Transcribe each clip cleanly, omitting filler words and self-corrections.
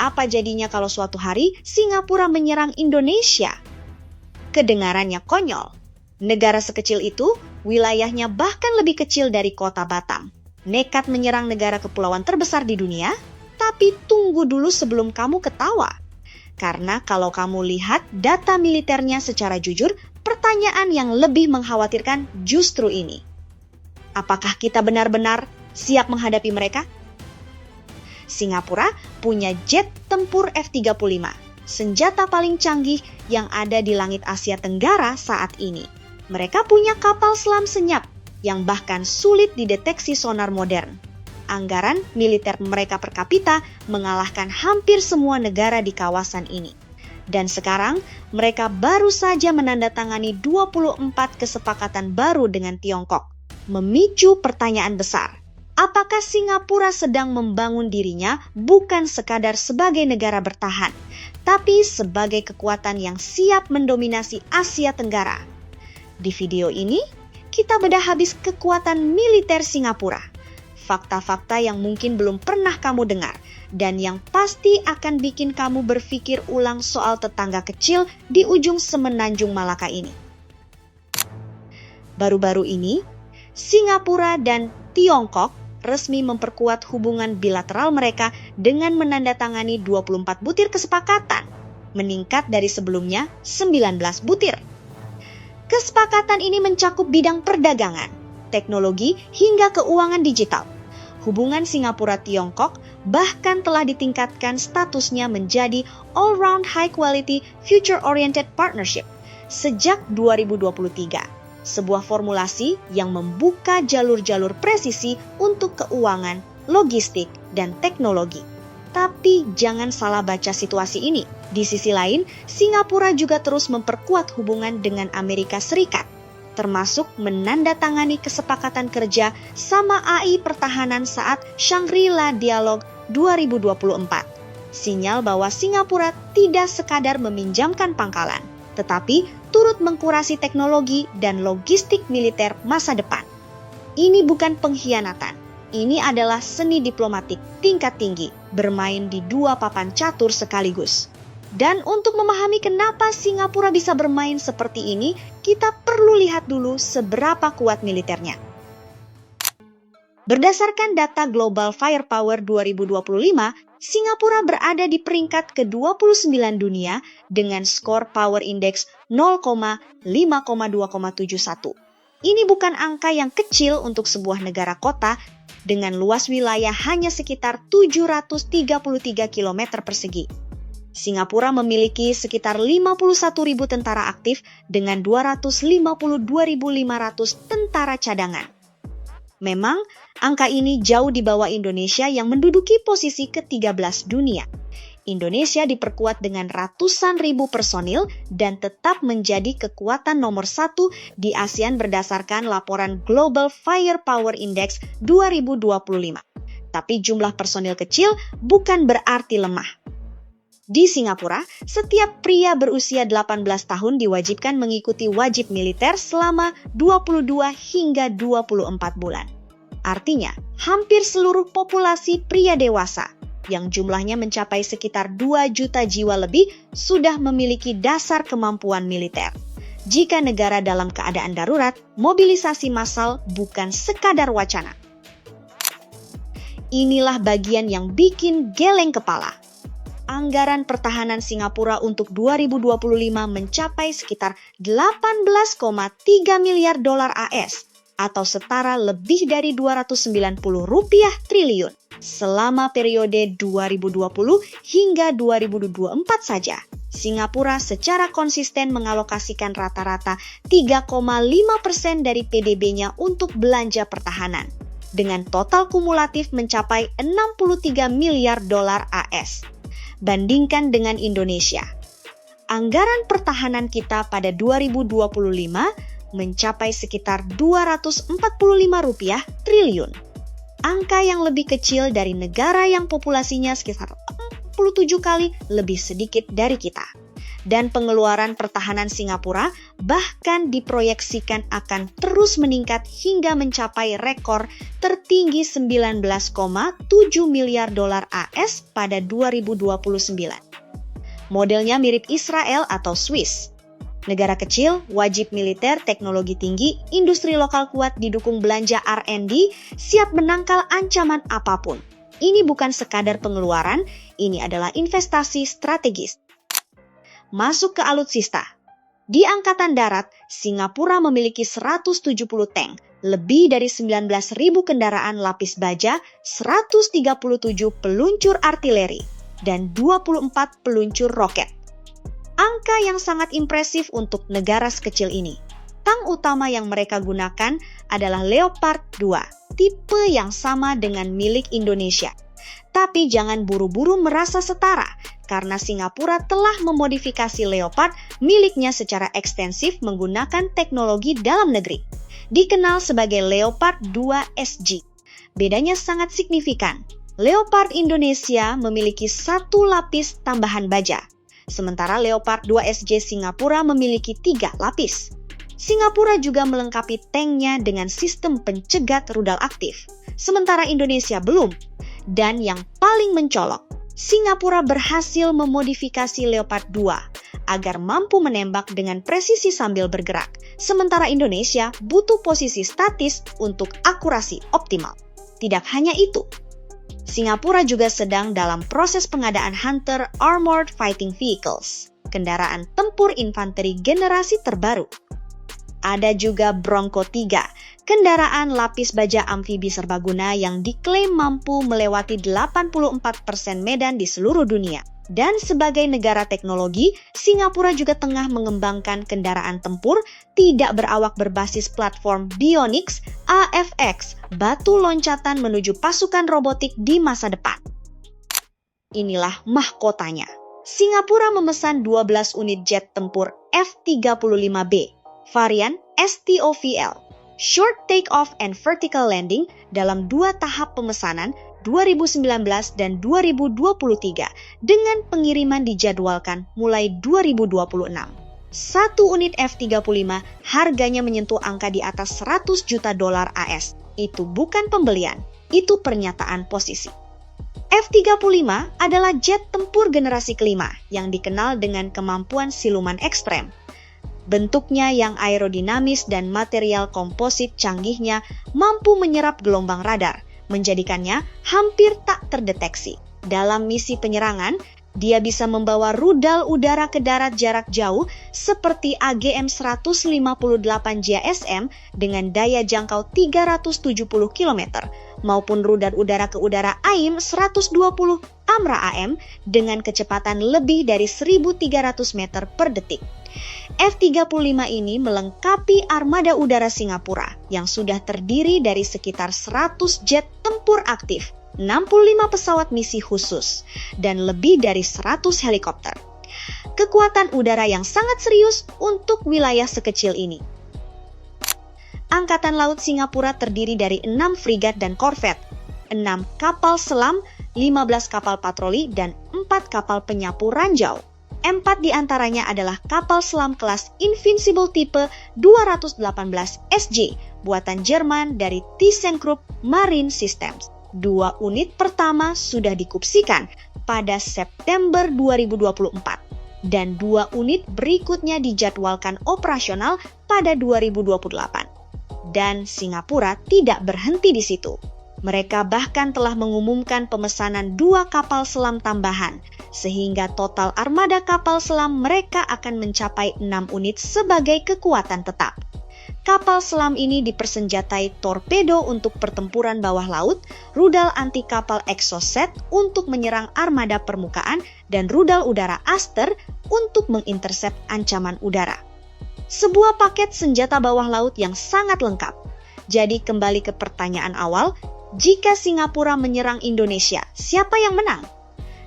apa jadinya kalau suatu hari Singapura menyerang Indonesia? Kedengarannya konyol. Negara sekecil itu, wilayahnya bahkan lebih kecil dari kota Batam. Nekat menyerang negara kepulauan terbesar di dunia? Tapi tunggu dulu sebelum kamu ketawa. Karena kalau kamu lihat data militernya secara jujur, pertanyaan yang lebih mengkhawatirkan justru ini. Apakah kita benar-benar siap menghadapi mereka? Singapura punya jet tempur F-35, senjata paling canggih yang ada di langit Asia Tenggara saat ini. Mereka punya kapal selam senyap yang bahkan sulit dideteksi sonar modern. Anggaran militer mereka per kapita mengalahkan hampir semua negara di kawasan ini. Dan sekarang mereka baru saja menandatangani 24 kesepakatan baru dengan Tiongkok. Memicu pertanyaan besar. Apakah Singapura sedang membangun dirinya bukan sekadar sebagai negara bertahan, tapi sebagai kekuatan yang siap mendominasi Asia Tenggara? Di video ini, kita bedah habis kekuatan militer Singapura. Fakta-fakta yang mungkin belum pernah kamu dengar, dan yang pasti akan bikin kamu berpikir ulang soal tetangga kecil di ujung semenanjung Malaka ini. Baru-baru ini, Singapura dan Tiongkok resmi memperkuat hubungan bilateral mereka dengan menandatangani 24 butir kesepakatan, meningkat dari sebelumnya 19 butir. Kesepakatan ini mencakup bidang perdagangan, teknologi, hingga keuangan digital. Hubungan Singapura-Tiongkok bahkan telah ditingkatkan statusnya menjadi all-round high-quality future-oriented partnership sejak 2023. Sebuah formulasi yang membuka jalur-jalur presisi untuk keuangan, logistik, dan teknologi. Tapi jangan salah baca situasi ini. Di sisi lain, Singapura juga terus memperkuat hubungan dengan Amerika Serikat, termasuk menandatangani kesepakatan kerja sama AI pertahanan saat Shangri-La Dialogue 2024. Sinyal bahwa Singapura tidak sekadar meminjamkan pangkalan, tetapi turut mengkurasi teknologi dan logistik militer masa depan. Ini bukan pengkhianatan, ini adalah seni diplomatik tingkat tinggi, bermain di dua papan catur sekaligus. Dan untuk memahami kenapa Singapura bisa bermain seperti ini, kita perlu lihat dulu seberapa kuat militernya. Berdasarkan data Global Firepower 2025, Singapura berada di peringkat ke-29 dunia dengan skor Power Index 0,5,2,71. Ini bukan angka yang kecil untuk sebuah negara kota dengan luas wilayah hanya sekitar 733 km persegi. Singapura memiliki sekitar 51.000 tentara aktif dengan 252.500 tentara cadangan. Memang, angka ini jauh di bawah Indonesia yang menduduki posisi ke-13 dunia. Indonesia diperkuat dengan ratusan ribu personil dan tetap menjadi kekuatan nomor 1 di ASEAN berdasarkan laporan Global Firepower Index 2025. Tapi jumlah personil kecil bukan berarti lemah. Di Singapura, setiap pria berusia 18 tahun diwajibkan mengikuti wajib militer selama 22 hingga 24 bulan. Artinya, hampir seluruh populasi pria dewasa, yang jumlahnya mencapai sekitar 2 juta jiwa lebih, sudah memiliki dasar kemampuan militer. Jika negara dalam keadaan darurat, mobilisasi massal bukan sekadar wacana. Inilah bagian yang bikin geleng kepala. Anggaran pertahanan Singapura untuk 2025 mencapai sekitar 18,3 miliar dolar AS atau setara lebih dari 290 rupiah triliun. Selama periode 2020 hingga 2024 saja, Singapura secara konsisten mengalokasikan rata-rata 3,5% dari PDB-nya untuk belanja pertahanan, dengan total kumulatif mencapai 63 miliar dolar AS. Bandingkan dengan Indonesia, anggaran pertahanan kita pada 2025 mencapai sekitar 245 rupiah triliun. Angka yang lebih kecil dari negara yang populasinya sekitar 47 kali lebih sedikit dari kita. dan pengeluaran pertahanan Singapura bahkan diproyeksikan akan terus meningkat hingga mencapai rekor tertinggi 19,7 miliar dolar AS pada 2029. Modelnya mirip Israel atau Swiss. Negara kecil, wajib militer, teknologi tinggi, industri lokal kuat didukung belanja R&D, siap menangkal ancaman apapun. Ini bukan sekadar pengeluaran, ini adalah investasi strategis. Masuk ke alutsista. Di Angkatan Darat, Singapura memiliki 170 tank, lebih dari 19.000 kendaraan lapis baja, 137 peluncur artileri, dan 24 peluncur roket. Angka yang sangat impresif untuk negara sekecil ini. Tank utama yang mereka gunakan adalah Leopard 2, tipe yang sama dengan milik Indonesia. Tapi jangan buru-buru merasa setara, karena Singapura telah memodifikasi Leopard miliknya secara ekstensif menggunakan teknologi dalam negeri. Dikenal sebagai Leopard 2 SG. Bedanya sangat signifikan. Leopard Indonesia memiliki satu lapis tambahan baja, sementara Leopard 2 SG Singapura memiliki 3 lapis. Singapura juga melengkapi tanknya dengan sistem pencegat rudal aktif, sementara Indonesia belum. Dan yang paling mencolok, Singapura berhasil memodifikasi Leopard 2 agar mampu menembak dengan presisi sambil bergerak, sementara Indonesia butuh posisi statis untuk akurasi optimal. Tidak hanya itu, Singapura juga sedang dalam proses pengadaan Hunter Armored Fighting Vehicles, kendaraan tempur infanteri generasi terbaru. Ada juga Bronco 3, kendaraan lapis baja amfibi serbaguna yang diklaim mampu melewati 84% medan di seluruh dunia. Dan sebagai negara teknologi, Singapura juga tengah mengembangkan kendaraan tempur tidak berawak berbasis platform Bionics AFX, batu loncatan menuju pasukan robotik di masa depan. Inilah mahkotanya. Singapura memesan 12 unit jet tempur F-35B, varian STOVL, Short Take-Off and Vertical Landing dalam 2 tahap pemesanan 2019 dan 2023 dengan pengiriman dijadwalkan mulai 2026. Satu unit F-35 harganya menyentuh angka di atas 100 juta dolar AS. Itu bukan pembelian, itu pernyataan posisi. F-35 adalah jet tempur generasi kelima yang dikenal dengan kemampuan siluman ekstrem. Bentuknya yang aerodinamis dan material komposit canggihnya mampu menyerap gelombang radar, menjadikannya hampir tak terdeteksi. Dalam misi penyerangan, dia bisa membawa rudal udara ke darat jarak jauh seperti AGM-158 JSM dengan daya jangkau 370 km, maupun rudal udara ke udara AIM-120 AMRA-AM dengan kecepatan lebih dari 1.300 meter per detik. F-35 ini melengkapi armada udara Singapura yang sudah terdiri dari sekitar 100 jet tempur aktif, 65 pesawat misi khusus, dan lebih dari 100 helikopter. Kekuatan udara yang sangat serius untuk wilayah sekecil ini. Angkatan Laut Singapura terdiri dari 6 frigat dan korvet, 6 kapal selam, 15 kapal patroli, dan 4 kapal penyapu ranjau. 4 diantaranya adalah kapal selam kelas Invincible tipe 218 SJ, buatan Jerman dari ThyssenKrupp Marine Systems. 2 unit pertama sudah dikupsikan pada September 2024, dan 2 unit berikutnya dijadwalkan operasional pada 2028. Dan Singapura tidak berhenti di situ. Mereka bahkan telah mengumumkan pemesanan 2 kapal selam tambahan, sehingga total armada kapal selam mereka akan mencapai 6 unit sebagai kekuatan tetap. Kapal selam ini dipersenjatai torpedo untuk pertempuran bawah laut, rudal anti kapal Exocet untuk menyerang armada permukaan, dan rudal udara Aster untuk mengintersep ancaman udara. Sebuah paket senjata bawah laut yang sangat lengkap. Jadi kembali ke pertanyaan awal, jika Singapura menyerang Indonesia, siapa yang menang?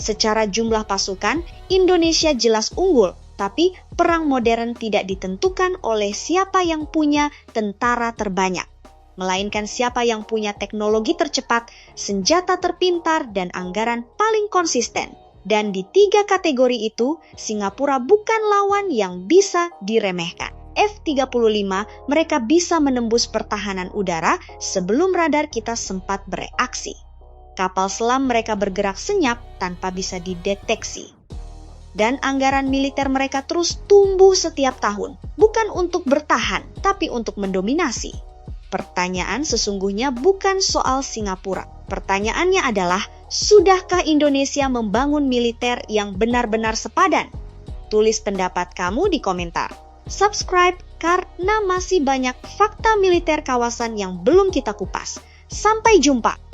Secara jumlah pasukan, Indonesia jelas unggul, tapi perang modern tidak ditentukan oleh siapa yang punya tentara terbanyak, melainkan siapa yang punya teknologi tercepat, senjata terpintar, dan anggaran paling konsisten. Dan di 3 kategori itu, Singapura bukan lawan yang bisa diremehkan. F-35 mereka bisa menembus pertahanan udara sebelum radar kita sempat bereaksi. Kapal selam mereka bergerak senyap tanpa bisa dideteksi. Dan anggaran militer mereka terus tumbuh setiap tahun, bukan untuk bertahan, tapi untuk mendominasi. Pertanyaan sesungguhnya bukan soal Singapura. Pertanyaannya adalah, sudahkah Indonesia membangun militer yang benar-benar sepadan? Tulis pendapat kamu di komentar. Subscribe karena masih banyak fakta militer kawasan yang belum kita kupas. Sampai jumpa!